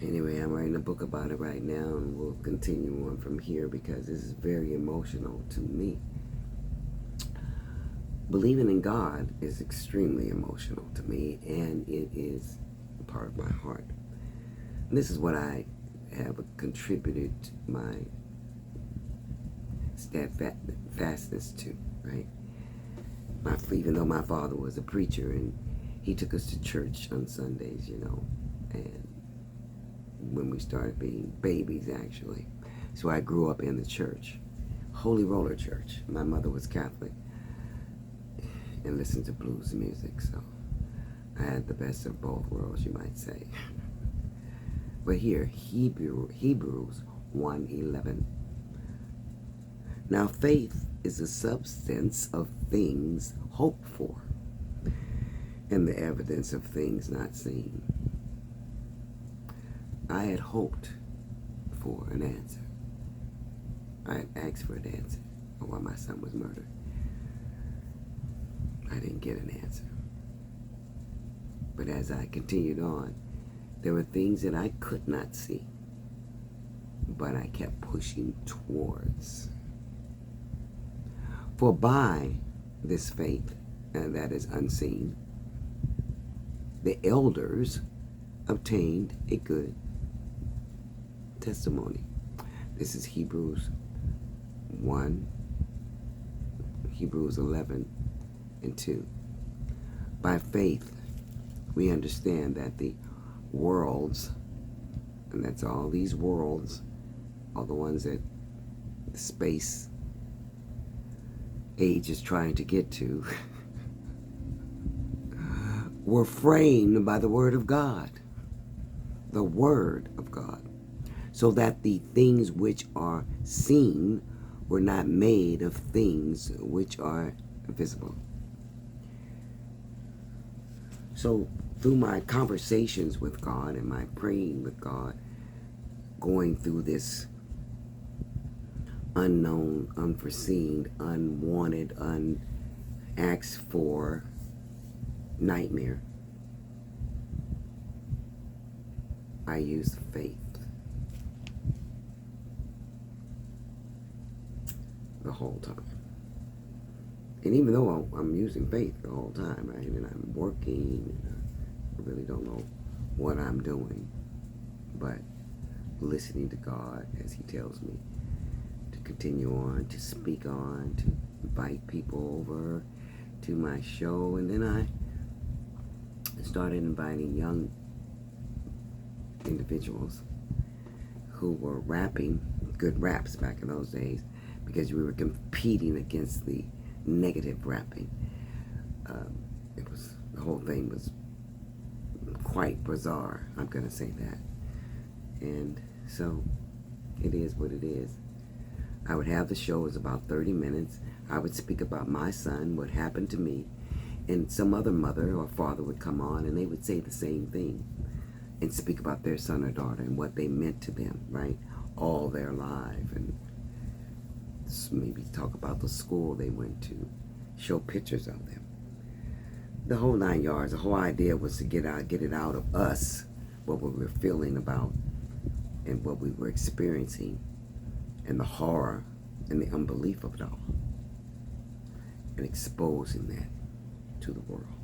Anyway, I'm writing a book about it right now, and we'll continue on from here because this is very emotional to me. Believing in God is extremely emotional to me, and it is a part of my heart. And this is what I have contributed my steadfastness to, right? Even though my father was a preacher and he took us to church on Sundays, and when we started being babies, actually. So I grew up in the church, Holy Roller Church. My mother was Catholic and listened to blues music, so I had the best of both worlds, you might say. But here, Hebrews 1:11. Now faith is the substance of things hoped for and the evidence of things not seen. I had hoped for an answer. I had asked for an answer on why my son was murdered. I didn't get an answer. But as I continued on, there were things that I could not see, but I kept pushing towards. For by this faith, and that is unseen, the elders obtained a good testimony. This is Hebrews 11:2. By faith, we understand that the worlds, and that's all these worlds, all the ones that the space age is trying to get to, were framed by the Word of God. The Word of God. So that the things which are seen were not made of things which are visible. So through my conversations with God and my praying with God, going through this unknown, unforeseen, unwanted, unasked for nightmare, I used faith the whole time. And even though I'm using faith the whole time, right, and I'm working, and I really don't know what I'm doing, but listening to God as He tells me to continue on, to speak on, to invite people over to my show. And then I started inviting young individuals who were rapping good raps back in those days, because we were competing against the negative rapping. The whole thing was quite bizarre, I'm gonna say that. And so it is what it is. I would have the show, it was about 30 minutes. I would speak about my son, what happened to me, and some other mother or father would come on and they would say the same thing and speak about their son or daughter and what they meant to them, right, all their life, and maybe talk about the school they went to, show pictures of them. The whole 9 yards. The whole idea was to get it out of us, what we were feeling about and what we were experiencing, and the horror and the unbelief of it all, and exposing that to the world.